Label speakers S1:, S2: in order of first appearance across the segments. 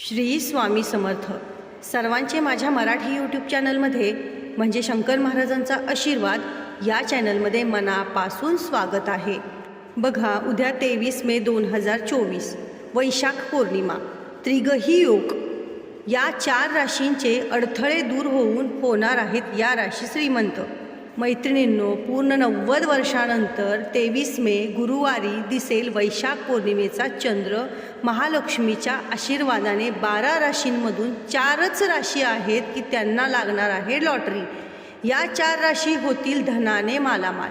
S1: श्री स्वामी समर्थ. सर्वांचे माझ्या मराठी यूट्यूब चॅनलमध्ये म्हणजे शंकर महाराजांचा आशीर्वाद या चॅनलमध्ये मनापासून स्वागत आहे. बघा, उद्या 23 मे 2024 वैशाख पौर्णिमा, त्रिगही योग. या 4 राशींचे अडथळे दूर होणार आहेत या राशी श्रीमंत. मैत्रिणींनो, पूर्ण 90 वर्षानंतर 23 मे गुरुवारी दिसेल वैशाख पौर्णिमेचा चंद्र. महालक्ष्मीच्या आशीर्वादाने 12 राशींमधून 4च राशी आहेत की त्यांना लागणार आहे लॉटरी. या 4 राशी होतील धनाने मालामाल.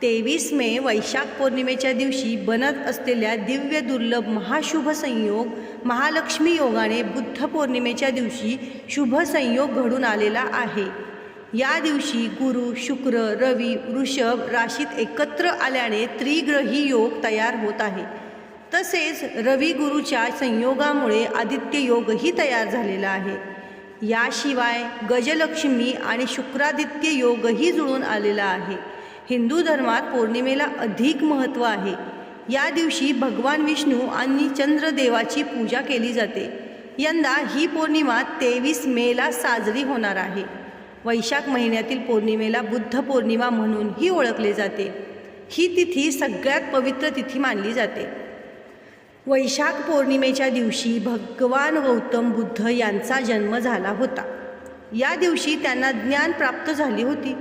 S1: 23 मे वैशाख पौर्णिमेच्या दिवशी बनत असलेल्या दिव्य दुर्लभ महाशुभ संयोग महालक्ष्मी योगाने बुद्ध पौर्णिमेच्या दिवशी शुभ संयोग घडून आलेला आहे. या दिवशी गुरु, शुक्र, रवी वृषभ राशीत एकत्र आल्याने त्रिग्रही योग तयार होत आहे. तसेच रवी गुरुच्या संयोगामुळे आदित्य योगही तयार झालेला आहे. याशिवाय गजलक्ष्मी आणि शुक्रादित्य योगही जुळून आलेला आहे. हिंदू धर्मात पौर्णिमेला अधिक महत्त्व आहे. या दिवशी भगवान विष्णू आणि चंद्रदेवाची पूजा केली जाते. यंदा ही पौर्णिमा 23 मेला साजरी होणार आहे. वैशाख महिन्यातील पौर्णिमेला बुद्ध पौर्णिमा म्हणूनही ओळखले जाते. ही तिथी सगळ्यात पवित्र तिथी मानली जाते. वैशाख पौर्णिमेच्या दिवशी भगवान गौतम बुद्ध यांचा जन्म झाला होता. या दिवशी त्यांना ज्ञान प्राप्त झाली होती.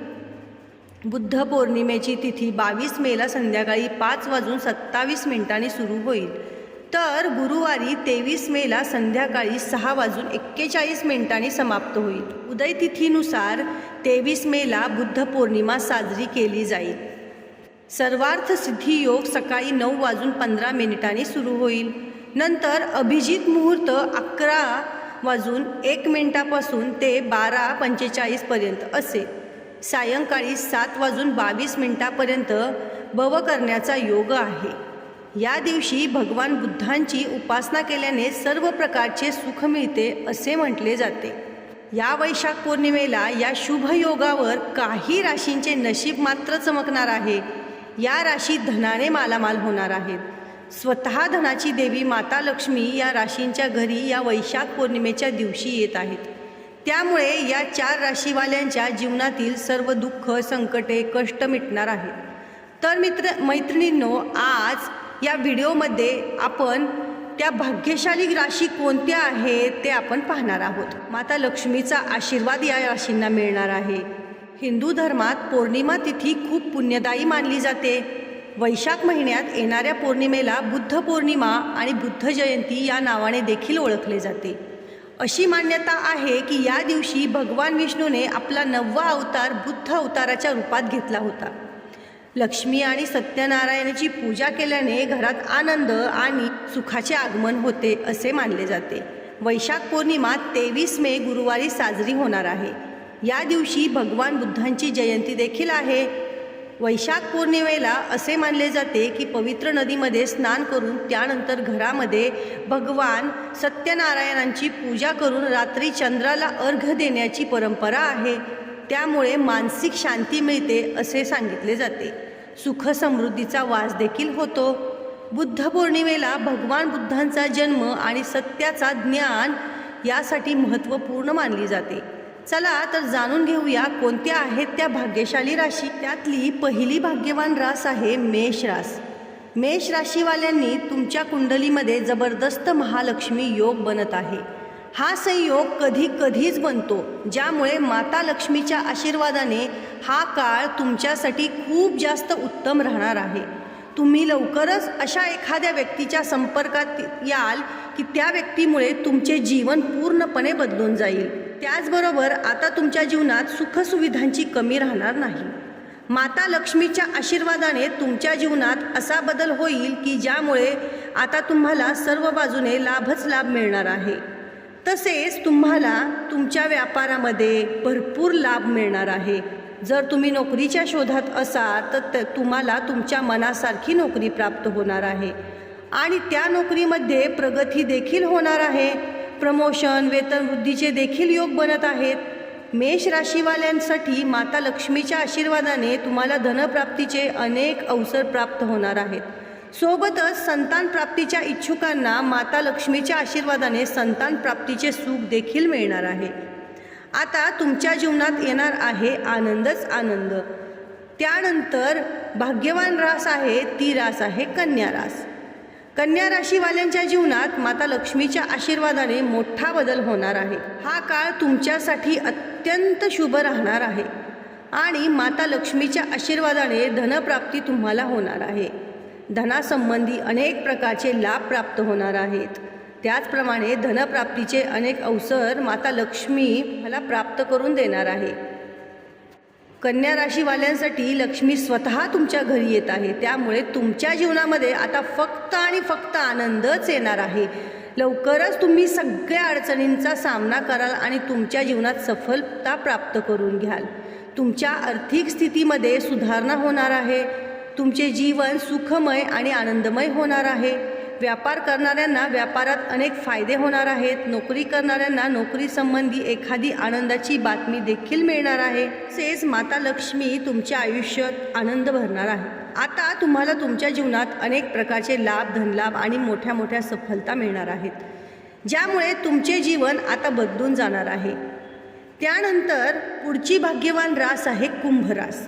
S1: बुद्ध पौर्णिमेची तिथी 22 मेला संध्याकाळी 5:27 सुरू होईल, तर गुरुवारी 23 मेला संध्याकाळी 6:41 समाप्त होईल. उदय तिथीनुसार 23 मेला बुद्ध पौर्णिमा साजरी केली जाईल. सर्वार्थ सिद्धी योग सकाळी 9:15 सुरू होईल. नंतर अभिजित मुहूर्त 11:01 पासून ते 12:45 पर्यंत असेल. सायंकाळी 7:22 पर्यंत भव करण्याचा योग आहे. या दिवशी भगवान बुद्धांची उपासना केल्याने सर्व प्रकारचे सुख मिळते असे म्हटले जाते. या वैशाख पौर्णिमेला या शुभ योगावर काही राशींचे नशीब मात्र चमकणार आहे. या राशी धनाने मालामाल होणार आहेत. स्वतः धनाची देवी माता लक्ष्मी या राशींच्या घरी या वैशाख पौर्णिमेच्या दिवशी येत आहेत. त्यामुळे या 4 राशीवाल्यांच्या जीवनातील सर्व दुःख, संकटे, कष्ट मिटणार आहेत. तर मैत्रिणींनो, आज या व्हिडिओमध्ये आपण त्या भाग्यशाली राशी कोणत्या आहेत ते आपण पाहणार आहोत. माता लक्ष्मीचा आशीर्वाद या राशींना मिळणार आहे. हिंदू धर्मात पौर्णिमा तिथी खूप पुण्यदायी मानली जाते. वैशाख महिन्यात येणाऱ्या पौर्णिमेला बुद्ध पौर्णिमा आणि बुद्ध जयंती या नावाने देखील ओळखले जाते. अशी मान्यता आहे की या दिवशी भगवान विष्णूने आपला 9वा अवतार बुद्ध अवताराच्या रूपात घेतला होता. लक्ष्मी आणि सत्यनारायणाची पूजा केल्याने घरात आनंद आणि सुखाचे आगमन होते असे मानले जाते. वैशाख पौर्णिमा 23 मे गुरुवारी साजरी होणार आहे. या दिवशी भगवान बुद्धांची जयंती देखील आहे. वैशाख पौर्णिमेला असे मानले जाते की पवित्र नदीमध्ये स्नान करून त्यानंतर घरामध्ये भगवान सत्यनारायणांची पूजा करून रात्री चंद्राला अर्घ्य देण्याची परंपरा आहे. त्यामुळे मानसिक शांती मिळते असे सांगितले जाते. सुख समृद्धीचा वास देखील होतो. बुद्ध पौर्णिमेला भगवान बुद्धांचा जन्म आणि सत्याचा ज्ञान यासाठी महत्त्वपूर्ण मानली जाते. चला तर जाणून घेऊया कोणत्या आहेत त्या भाग्यशाली राशी. त्यातली पहिली भाग्यवान रास आहे मेष रास. मेष राशीवाल्यांनी तुमच्या कुंडलीमध्ये जबरदस्त महालक्ष्मी योग बनत आहे. हा संयोग कधीच बनतो, ज्यामुळे माता लक्ष्मीच्या आशीर्वादाने हा काळ तुमच्यासाठी खूप जास्त उत्तम राहणार आहे. तुम्ही लवकरच अशा एखाद्या व्यक्तीच्या संपर्कात याल की त्या व्यक्तीमुळे तुमचे जीवन पूर्णपणे बदलून जाईल. त्याचबरोबर आता तुमच्या जीवनात सुखसुविधांची कमी राहणार नाही. माता लक्ष्मीच्या आशीर्वादाने तुमच्या जीवनात असा बदल होईल की ज्यामुळे आता तुम्हाला सर्व बाजूने लाभच लाभ मिळणार आहे. तसेच तुम्हाला तुमच्या व्यापारामध्ये भरपूर लाभ मिळणार आहे. जर तुम्ही नोकरीच्या शोधात असाल तर तुम्हाला तुमच्या मनासारखी नोकरी प्राप्त होणार आहे आणि त्या नोकरीमध्ये प्रगती देखील होणार आहे. प्रमोशन, वेतनवृद्धीचे देखील योग बनत आहेत. मेष राशीवाल्यांसाठी माता लक्ष्मीच्या आशीर्वादाने तुम्हाला धनप्राप्तीचे अनेक अवसर प्राप्त होणार आहेत. सोबतच संतान प्राप्तीच्या इच्छुकांना माता लक्ष्मीच्या आशीर्वादाने संतान प्राप्तीचे सुख देखील मिळणार आहे. आता तुमच्या जीवनात येणार आहे आनंदच आनंद. त्यानंतर भाग्यवान रास आहे, ती रास आहे कन्या रास. कन्या राशीवाल्यांच्या जीवनात माता लक्ष्मीच्या आशीर्वादाने मोठा बदल होणार आहे. हा काळ तुमच्यासाठी अत्यंत शुभ राहणार आहे आणि माता लक्ष्मीच्या आशीर्वादाने धनप्राप्ती तुम्हाला होणार आहे. धनासंबंधी अनेक प्रकारचे लाभ प्राप्त होणार आहेत. त्याचप्रमाणे धनप्राप्तीचे अनेक अवसर माता लक्ष्मी मला प्राप्त करून देणार आहे. कन्या राशीवाल्यांसाठी लक्ष्मी स्वतः तुमच्या घरी येत आहे. त्यामुळे तुमच्या जीवनामध्ये आता फक्त आणि फक्त आनंदच येणार आहे. लवकरच तुम्ही सगळ्या अडचणींचा सामना कराल आणि तुमच्या जीवनात सफलता प्राप्त करून घ्याल. तुमच्या आर्थिक स्थितीमध्ये सुधारणा होणार आहे. तुमचे जीवन सुखमय आणि आनंदमय होणार आहे. व्यापार करणाऱ्यांना व्यापारात अनेक फायदे होणार आहेत. नोकरी करणाऱ्यांना नोकरीसंबंधी एखादी आनंदाची बातमी देखील मिळणार आहे. तसेच माता लक्ष्मी तुमच्या आयुष्यात आनंद भरणार आहे. आता तुम्हाला तुमच्या जीवनात अनेक प्रकारचे लाभ, धनलाभ आणि मोठ्या मोठ्या सफलता मिळणार आहेत, ज्यामुळे तुमचे जीवन आता बदलून जाणार आहे. त्यानंतर पुढची भाग्यवान रास आहे कुंभ रास.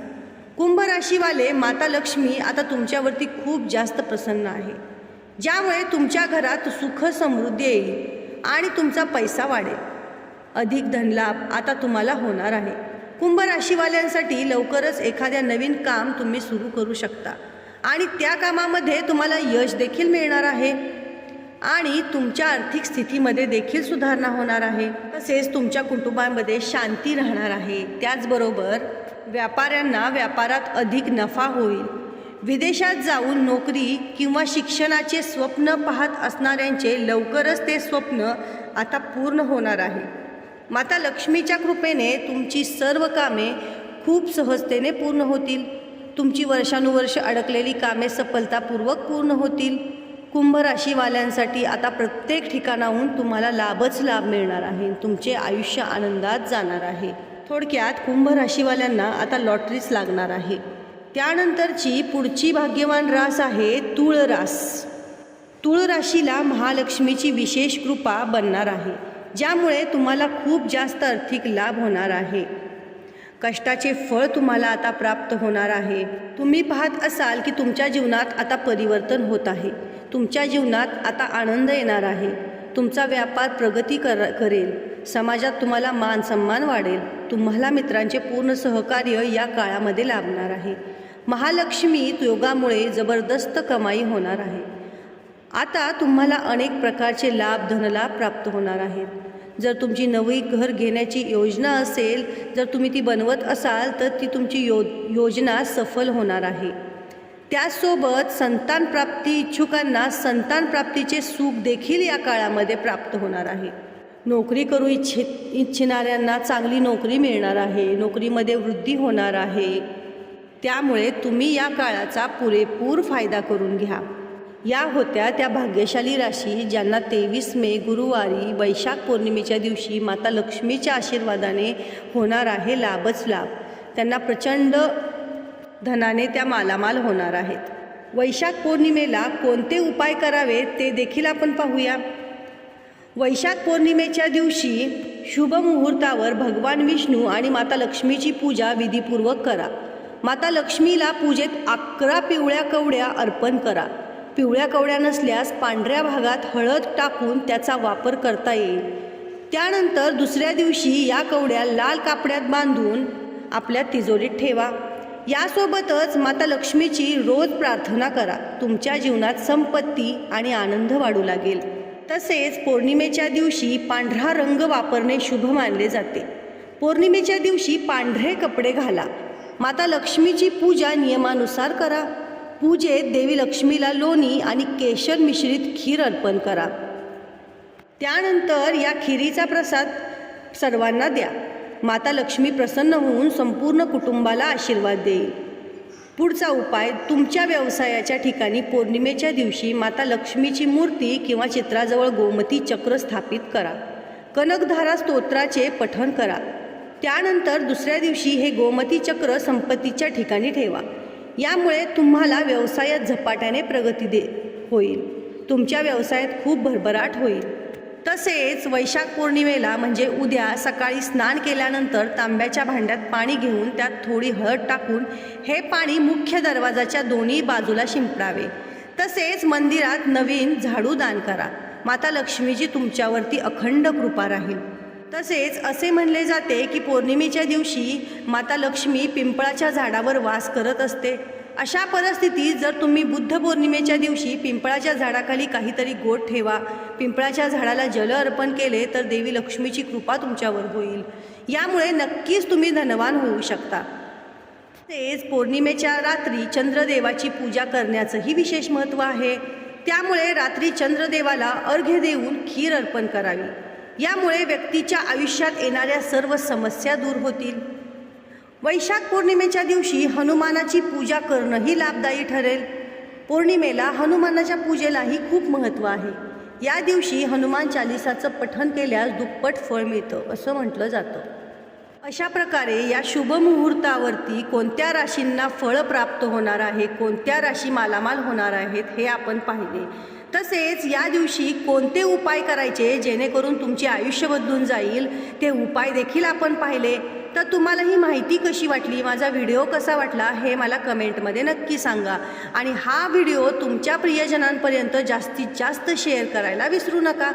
S1: कुंभ राशीवाले माता लक्ष्मी आता तुमच्यावरती खूप जास्त प्रसन्न आहे, ज्यामुळे तुमच्या घरात सुख समृद्धी येईल आणि तुमचा पैसा वाढेल. अधिक धनलाभ आता तुम्हाला होणार आहे. कुंभ राशीवाल्यांसाठी लवकरच एखाद्या नवीन काम तुम्ही सुरू करू शकता आणि त्या कामामध्ये तुम्हाला यश देखील मिळणार आहे आणि तुमच्या आर्थिक स्थितीमध्ये देखील सुधारणा होणार आहे. तसेच तुमच्या कुटुंबामध्ये शांती राहणार आहे. त्याचबरोबर व्यापाऱ्यांना व्यापारात अधिक नफा होईल. विदेशात जाऊन नोकरी किंवा शिक्षणाचे स्वप्न पाहत असणाऱ्यांचे लवकरच ते स्वप्न आता पूर्ण होणार आहे. माता लक्ष्मीच्या कृपेने तुमची सर्व कामे खूप सहजतेने पूर्ण होतील. तुमची वर्षानुवर्ष अडकलेली कामे सफलतापूर्वक पूर्ण होतील. कुंभ राशीवाल्यांसाठी आता प्रत्येक ठिकाणाहून तुम्हाला लाभच लाभ मिळणार आहे. तुमचे आयुष्य आनंदात जाणार आहे. थोडक्यात कुंभ राशीवाल्यांना आता लॉटरीच लागणार आहे. त्यानंतरची पुढची भाग्यवान रास आहे तुळ रास. तुळ राशीला महालक्ष्मीची विशेष कृपा बनणार आहे, ज्यामुळे तुम्हाला खूप जास्त आर्थिक लाभ होणार आहे. कष्टाचे फळ तुम्हाला आता प्राप्त होणार आहे. तुम्ही पाहत असाल की तुमच्या जीवनात आता परिवर्तन होत आहे. तुमच्या जीवनात आता आनंद येणार आहे. तुमचा व्यापार प्रगती करेल. समाजात तुम्हाला मान सन्मान वाढेल. तुम्हाला मित्रांचे पूर्ण सहकार्य या काळामध्ये लाभणार आहे. महालक्ष्मी योगामुळे जबरदस्त कमाई होणार आहे. आता तुम्हाला अनेक प्रकारचे लाभ, धनलाभ प्राप्त होणार आहेत. जर तुमची नवी घर घेण्याची योजना असेल, जर तुम्ही ती बनवत असाल तर ती तुमची योजना सफल होणार आहे. त्याचसोबत संतान प्राप्ती इच्छुकांना संतान प्राप्तीचे सुख देखील या काळामध्ये प्राप्त होणार आहे. नोकरी करू इच्छिणाऱ्यांना चांगली नोकरी मिळणार आहे. नोकरीमध्ये वृद्धी होणार आहे. त्यामुळे तुम्ही या काळाचा पुरेपूर फायदा करून घ्या. या होत्या त्या भाग्यशाली राशी ज्यांना 23 मे गुरुवारी वैशाख पौर्णिमेच्या दिवशी माता लक्ष्मीच्या आशीर्वादाने होणार आहे लाभच लाभ. त्यांना प्रचंड धनाने त्या मालामाल होणार आहेत. वैशाख पौर्णिमेला कोणते उपाय करावे ते देखील आपण पाहूया. वैशाख पौर्णिमेच्या दिवशी शुभ मुहूर्तावर भगवान विष्णू आणि माता लक्ष्मीची पूजा विधीपूर्वक करा. माता लक्ष्मीला पूजेत 11 पिवळ्या कवड्या अर्पण करा. पिवळ्या कवड्या नसल्यास पांढऱ्या भागात हळद टाकून त्याचा वापर करता येईल. त्यानंतर दुसऱ्या दिवशी या कवड्या लाल कापड्यात बांधून आपल्या तिजोरीत ठेवा. यासोबतच माता लक्ष्मीची रोज प्रार्थना करा. तुमच्या जीवनात संपत्ती आणि आनंद वाढू लागेल. तसेच पौर्णिमेच्या दिवशी पांढरा रंग वापरणे शुभ मानले जाते. पौर्णिमेच्या दिवशी पांढरे कपडे घाला. माता लक्ष्मीची पूजा नियमानुसार करा. पूजेत देवी लक्ष्मीला लोणी आणि केशर मिश्रित खीर अर्पण करा. त्यानंतर या खिरीचा प्रसाद सर्वांना द्या. माता लक्ष्मी प्रसन्न होऊन संपूर्ण कुटुंबाला आशीर्वाद देईल. पुढचा उपाय, तुमच्या व्यवसायाच्या ठिकाणी पौर्णिमेच्या दिवशी माता लक्ष्मीची मूर्ती किंवा चित्राजवळ गोमती चक्र स्थापित करा. कनकधारा स्तोत्राचे पठण करा. त्यानंतर दुसऱ्या दिवशी हे गोमती चक्र संपत्तीच्या ठिकाणी ठेवा. यामुळे तुम्हाला व्यवसायात झपाट्याने प्रगती होईल. तुमच्या व्यवसायात खूप भरभराट होईल. तसेच वैशाख पौर्णिमेला म्हणजे उद्या सकाळी स्नान केल्यानंतर तांब्याच्या भांड्यात पाणी घेऊन त्यात थोडी हळद टाकून हे पाणी मुख्य दरवाजाच्या दोन्ही बाजूला शिंपडावे. तसेच मंदिरात नवीन झाडू दान करा. माता लक्ष्मीची तुमच्यावरती अखंड कृपा राहील. तसेच असे म्हणले जाते की पौर्णिमेच्या दिवशी माता लक्ष्मी पिंपळाच्या झाडावर वास करत असते. अशा परिस्थितीत जर तुम्ही बुद्ध पौर्णिमेच्या दिवशी पिंपळाच्या झाडाखाली काहीतरी गोड ठेवा, पिंपळाच्या झाडाला जल अर्पण केले तर देवी लक्ष्मीची कृपा तुमच्यावर होईल. यामुळे नक्कीच तुम्ही धनवान होऊ शकता. तसेच पौर्णिमेच्या रात्री चंद्रदेवाची पूजा करण्याचंही विशेष महत्त्व आहे. त्यामुळे रात्री चंद्रदेवाला अर्घ्य देऊन खीर अर्पण करावी. यामुळे व्यक्तीच्या आयुष्यात येणाऱ्या सर्व समस्या दूर होतील. वैशाख पौर्णिमेच्या दिवशी हनुमानाची पूजा करणंही लाभदायी ठरेल. पौर्णिमेला हनुमानाच्या पूजेलाही खूप महत्त्व आहे. या दिवशी हनुमान चालिसाचं पठण केल्यास दुप्पट फळ मिळतं असं म्हटलं जातं. अशा प्रकारे या शुभ मुहूर्तावरती कोणत्या राशींना फळ प्राप्त होणार आहे, कोणत्या राशी मालामाल होणार आहेत हे आपण पाहिले. तसेच या दिवशी कोणते उपाय करायचे जेणेकरून तुमचे आयुष्य बदलून जाईल ते उपाय देखील आपण पाहिले. तर तुम्हाला ही माहिती कशी वाटली, माझा व्हिडिओ कसा वाटला हे मला कमेंटमध्ये नक्की सांगा. आणि हा व्हिडिओ तुमच्या प्रियजनांपर्यंत जास्तीत जास्त शेअर करायला विसरू नका.